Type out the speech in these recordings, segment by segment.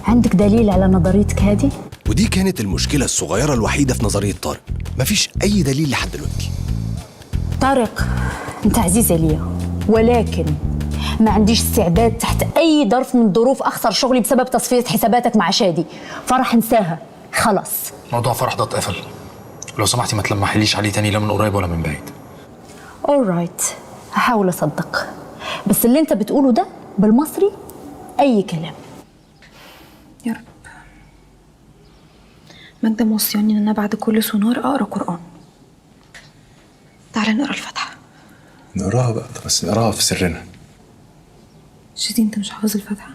عندك دليل على نظريتك هذه؟ ودي كانت المشكلة الصغيرة الوحيدة في نظرية طارق، مفيش أي دليل لحد دلوقتي. طارق، أنت عزيز عليا، ولكن ما عنديش استعداد تحت أي ظرف من الظروف أخسر شغلي بسبب تصفية حساباتك مع شادي. فرح انساها خلاص. موضوع فرح ده اتقفل، لو سمحتي ما تلمحليش عليه تاني، لا من قريب ولا من بعيد. alright، هحاول أصدق، بس اللي أنت بتقوله ده بالمصري أي كلام. يا رب. ماجدة موصياني ان انا بعد كل سونار اقرا قرآن. تعالى نقرا الفاتحة. نقراها بقى، بس نقراها في سرنا. شادي انت مش حافظ الفاتحة؟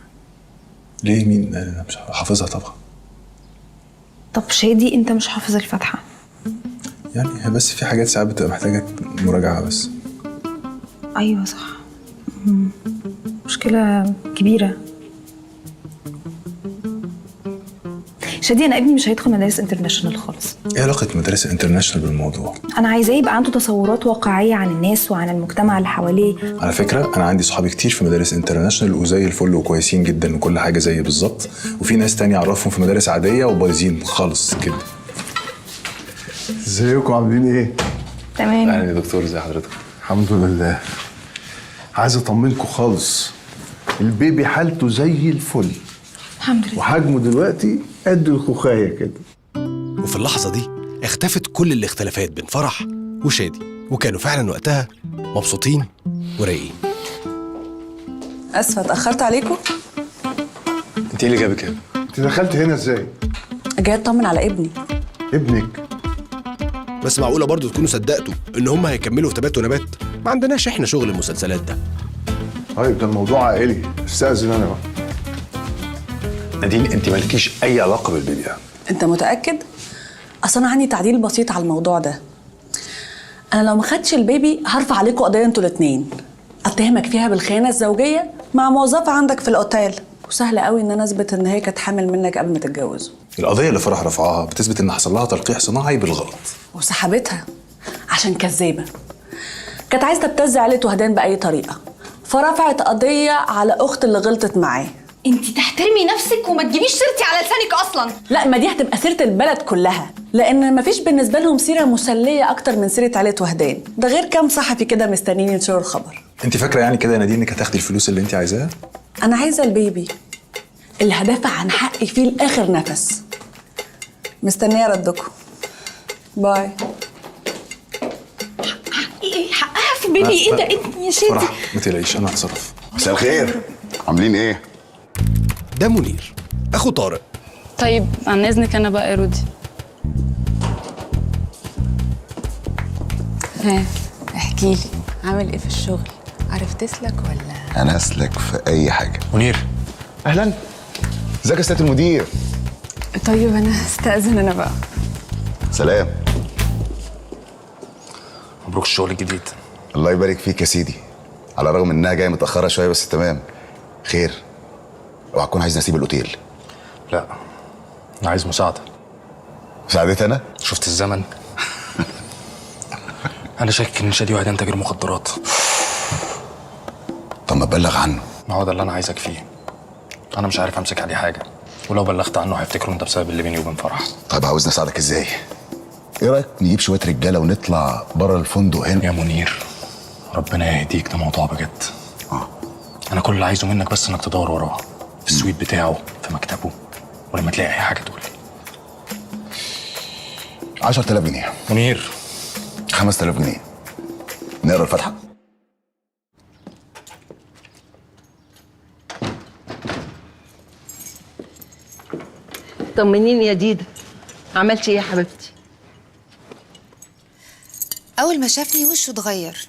ليه؟ مين؟ انا مش حافظها طبعا. طب شادي انت مش حافظ الفاتحة؟ يعني بس في حاجات ساعات بتبقى محتاجة مراجعة بس. ايوه صح. مشكلة كبيرة. شادي انا ابني مش هيدخل مدارس انترناشونال خالص. ايه علاقة مدارس انترناشونال بالموضوع؟ انا عايزاه يبقى عنده تصورات واقعية عن الناس وعن المجتمع اللي حواليه. على فكرة انا عندي صحابي كتير في مدارس انترناشونال وزي الفل وكويسين جدا وكل حاجة زي بالظبط، وفي ناس تانية اعرفهم في مدارس عادية وبايظين خالص كده. ازيكم عاملين ايه؟ تمام. اهلا يا دكتور، ازي حضرتك؟ الحمد لله. عايز اطمنكم خالص، البيبي حالته زي الفل الحمد لله. وحجمه دلوقتي قد الخوخايه كده. وفي اللحظة دي اختفت كل الاختلافات بين فرح وشادي، وكانوا فعلا وقتها مبسوطين ورايقين. اسفه اتاخرت عليكم. انت ايه اللي جابك هنا؟ انت دخلت هنا ازاي؟ جاي اطمن على ابني. ابنك؟ بس معقولة برضو تكونوا صدقتوا إن هم هيكملوا في تبات ونبات؟ ما عندناش إحنا شغل المسلسلات ده. طيب ده الموضوع عائلي، استأذن انا بقى. نادين انت مالكيش اي علاقة بالبيبي ده. انت متاكد؟ اصل انا عندي تعديل بسيط على الموضوع ده. انا لو ما خدتش البيبي هرفع عليكم قضيه انتوا الاثنين، اتهمك فيها بالخيانه الزوجيه مع موظفه عندك في الاوتيل، وسهل قوي ان انا اثبت ان هي كانت حامل منك قبل ما تتجوزوا. القضية اللي فرح رفعها بتثبت ان حصل لها تلقيح صناعي بالغلط، وسحبتها عشان كذابه، كانت عايزه تبتز عيله وهدان باي طريقه، فرفعت قضيه على اخت اللي غلطت معاه. انتي تحترمي نفسك وما تجيبيش سيرتي على لسانك اصلا. لا، ما دي هتبقى سيره البلد كلها، لان مفيش بالنسبه لهم سيره مسليه اكتر من سيره عيله وهدان، ده غير كام صحفي كده مستنيين ينشروا الخبر. انت فاكرة يعني كده يا نادين انك هتاخدي الفلوس اللي انت عايزاها؟ انا عايزه البيبي اللي هدافع عن حقي فيه لاخر نفس. مستنيه ردكم. باي. ايه حقها في بيبي؟ ايه ده يا شادي؟ فرح ما تقلقيش انا هتصرف. مساء الخير، عاملين ايه؟ ده منير أخو طارق. طيب عن إذنك أنا بقى يا رودي. ها احكيلي، عامل ايه في الشغل؟ عارف تسلك ولا؟ انا اسلك في اي حاجه. منير اهلا، ازيك يا سياده المدير؟ طيب انا استأذن انا بقى. سلام. مبروك الشغل الجديد. الله يبارك فيك يا سيدي، على الرغم انها جايه متاخره شويه بس تمام. خير، اوعى تكون عايزني اسيب الاوتيل. لا انا عايز مساعده. مساعدتي انا؟ شفت الزمن. انا شاكك ان شادي وهدان تاجر مخدرات. طب ما تبلغ عنه. ما هو ده اللي انا عايزك فيه. انا مش عارف امسك عليه حاجه، ولو بلغت عنه هيفتكروا انت بسبب اللي بيني وبين فرح. طيب عاوزني اساعدك ازاي؟ ايه رايك نجيب شويه رجاله ونطلع بره الفندق هنا؟ يا منير ربنا يهديك، ده موضوع بجد. انا كل اللي عايزه منك بس انك تدور وراه في السويت بتاعه، في مكتبه، ولما تلاقي اي حاجه تقول لي. 10,000 جنيه. منير 5,000 جنيه. نقرا الفاتحه. طمنيني يا ديدا، عملتي ايه يا حبيبتي؟ أول ما شافني وشه اتغير،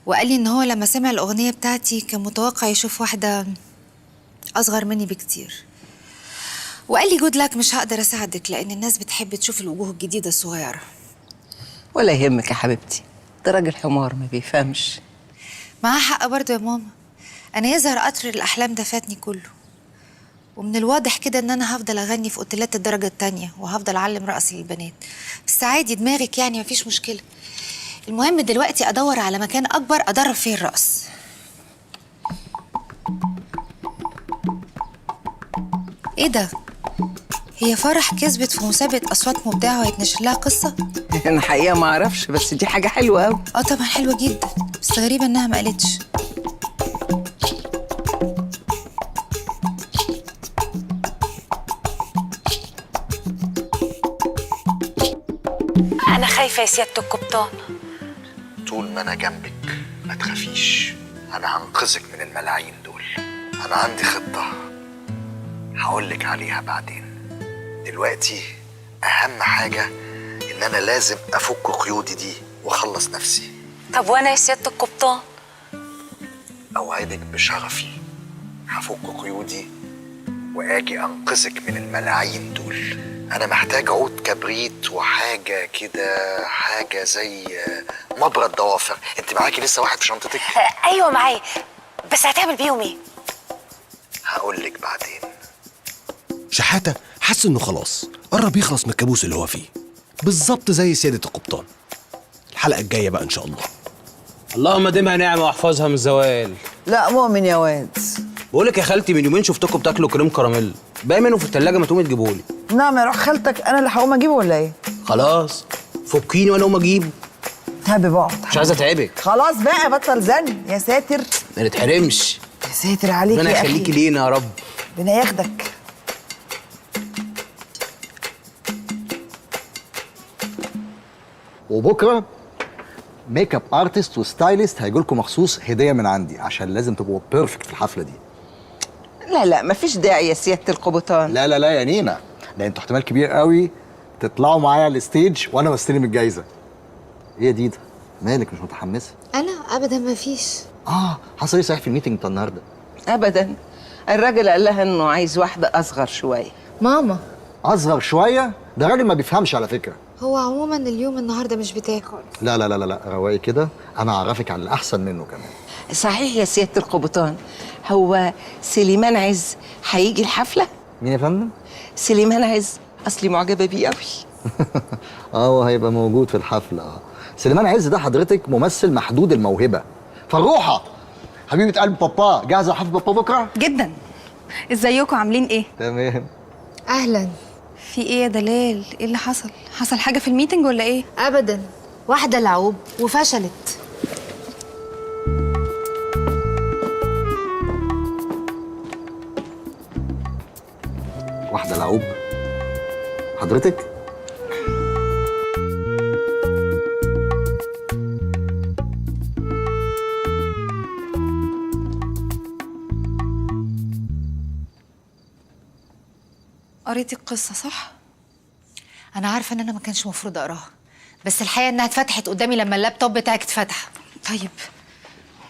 وقال لي إن هو لما سمع الأغنية بتاعتي كان متوقع يشوف واحدة أصغر مني بكتير، وقال لي جود لك مش هقدر أساعدك لأن الناس بتحب تشوف الوجوه الجديدة الصغيرة. ولا يهمك يا حبيبتي، ده راجل حمار ما بيفهمش. معاه حق برضه يا ماما، أنا يظهر قطر الأحلام ده فاتني كله، ومن الواضح كده إن أنا هفضل أغني في أوتيلات الدرجة التانية وهفضل أعلم رقص للبنات، بس عادي دماغك يعني مفيش مشكلة. المهم دلوقتي أدور على مكان أكبر أدرب فيه الرقص. ايه ده؟ هي فرح كسبت في مسابقة أصوات مبدعة وهيتنشر لها قصة؟ انا الحقيقه ما اعرفش، بس دي حاجه حلوه قوي. طبعا حلوة جدا، بس غريبة إنها ما قالتش. أنا خايفة يا سيادة القبطان. طول ما انا جنبك ما تخافيش، انا هنقذك من الملاعين دول. انا عندي خطة هقولك عليها بعدين. دلوقتي اهم حاجة ان انا لازم افك قيودي دي واخلص نفسي. طب وأنا يا سيادة القبطان؟ اوعدك بشرفي هفك قيودي واجي انقذك من الملاعين دول. انا محتاج عود كبريت وحاجة كده، حاجة زي مبرد ضوافر. انت معاكي لسه واحد في شنطتك؟ أيوة معايا، بس هتعمل بيهم إيه؟ هقولك بعدين. شحاتة حس إنه خلاص قرب يخلص من الكابوس اللي هو فيه، بالظبط زي سيادة القبطان. الحلقة الجاية بقى إن شاء الله. اللهم ديمها نعمة واحفظها من الزوال. لا مؤمن يا واد. بقولك يا خالتي من يومين شفتكم بتاكلوا كريم كراميل، باقي منه في التلاجة، ما تقومي تجيبهولي. نعم يا روح خالتك، انا اللي هقوم اجيبه ولا ايه؟ خلاص فكيني وانا اقوم اجيبه. حابب اقعد. مش عايزة اتعبك. خلاص بقى بطل زن يا ساتر. ما نتحرمش. يا ساتر عليك يا ربنا اخي. يخليكي لينا يا رب. ربنا ياخدك. وبكره ميك اب ارتست وستايلست هيجوا لكم مخصوص هديه من عندي، عشان لازم تبقوا بيرفكت في الحفله دي. لا مفيش داعي يا سياده القبطان. لا يا نينا، ده انتوا احتمال كبير قوي تطلعوا معايا على الستيج وانا بستلم الجايزه. ايه يا ديدا مالك مش متحمسه؟ أنا أبدا ما فيش. حصل ايه صحيح في الميتنج بتاع النهارده؟ ابدا، الراجل قال لها انه عايز واحده اصغر شويه. ماما اصغر شويه؟ ده راجل ما بيفهمش على فكره. هو عموما اليوم النهارده مش بتاعي خالص. لا رواقي كده، انا هعرفك على الاحسن منه كمان. صحيح يا سياده القبطان، هو سليمان عز هيجي الحفله؟ مين يا فندم؟ سليمان عز، اصلي معجبه بيه قوي. هو هيبقى موجود في الحفله. سليمان عز ده حضرتك ممثل محدود الموهبه. فروحه حبيبه قلب بابا، جاهزه لحفله بابا بكره؟ جدا. ازيكم عاملين ايه؟ تمام. أهلا. في ايه يا دلال؟ ايه اللي حصل؟ حصل حاجه في الميتنج ولا ايه؟ أبدا، واحدة لعوب وفشلت. واحده لعوب؟ حضرتك؟ قريتي القصه صح؟ أنا عارفة إن أنا ما كانش المفروض أقراها، بس الحقيقة إنها اتفتحت قدامي لما اللابتوب بتاعك اتفتح. طيب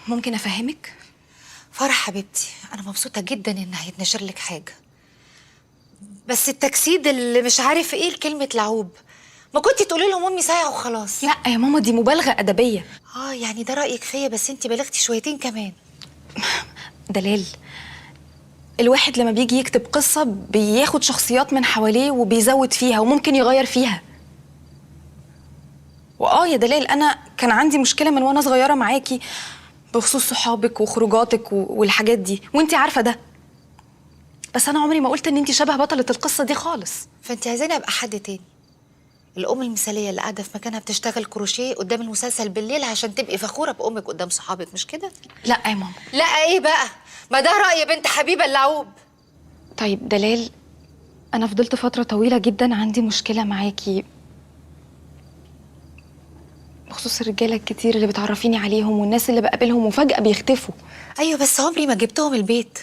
ممكن افهمك؟ فرح حبيبتي، أنا مبسوطة جدا إن هيتنشر لك حاجة، بس التجسيد اللي مش عارف إيه لكلمة لعوب، ما كنتي تقولي لهم أمي سايعة وخلاص. لا يا ماما، دي مبالغه ادبيه. يعني ده رأيك فيا، بس أنتي بلغتي شويتين كمان. دلال، الواحد لما بيجي يكتب قصة بياخد شخصيات من حواليه وبيزود فيها وممكن يغير فيها. يا دلال، أنا كان عندي مشكلة من وأنا صغيرة معاكي بخصوص صحابك وخروجاتك والحاجات دي، وانتي عارفة ده، بس أنا عمري ما قلت إن انتي شبه بطلة القصة دي خالص. فأنتي عايزاني أبقى حد تاني، الأم المثالية اللي قاعدة في مكانها بتشتغل كروشيه قدام المسلسل بالليل عشان تبقي فخورة بأمك قدام صحابك، مش كده؟ لا يا ماما. لا إيه بقى؟ ما ده رأي بنت حبيبة اللعوب. طيب دلال، أنا فضلت فترة طويلة جدا عندي مشكلة معاكي بخصوص الرجالة الكتير اللي بتعرفيني عليهم والناس اللي بقابلهم وفجأة بيختفوا. أيوة، بس عمري ما جبتهم البيت،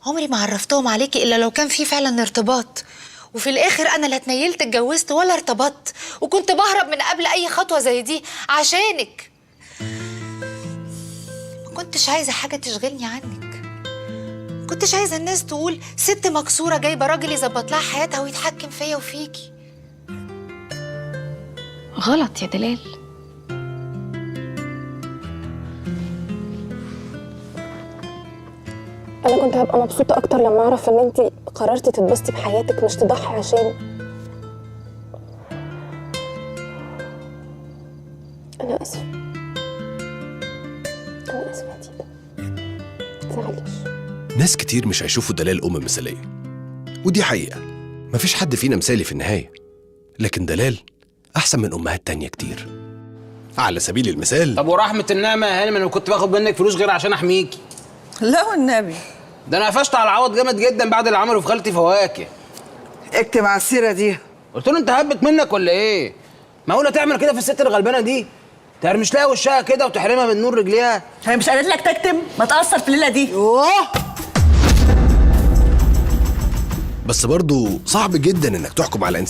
عمري ما عرفتهم عليكي إلا لو كان في فعلا ارتباط، وفي الآخر أنا لا اتنيلت اتجوزت ولا ارتبطت، وكنت بهرب من قبل أي خطوة زي دي عشانك. ما كنتش عايزة حاجة تشغلني عنك، ما كنتش عايزة الناس تقول ست مكسورة جايبة راجل يظبط لها حياتها ويتحكم فيا وفيكي. غلط يا دلال. أنا كنت هبقى مبسوطة أكتر لما أعرف إن أنتي قررتي تتبسطي بحياتك مش تضحي عشاني. أنا آسفة، أنا آسفة يا تيتا، متزعليش. ناس كتير مش هيشوفوا دلال أم مثالية، ودي حقيقة، مفيش حد فينا مثالي في النهاية، لكن دلال أحسن من أمهات تانية كتير. على سبيل المثال، طب ورحمه النعمه يا هانم، انا كنت باخد منك فلوس غير عشان احميكي؟ لا والنبي، ده انا قفشت على العوض جامد جدا بعد اللي عمله في خالتي فواكه. اكتب على السيره دي. قلت له انت هبت منك ولا ايه؟ معقوله تعمل كده في الست الغلبانه دي؟ ترمش لها وشها كده وتحرمها من نور رجليها؟ هي مش قالت لك تكتم؟ ما تأثر في الليله دي. بس برضو صعب جدا إنك تحكم على إنسان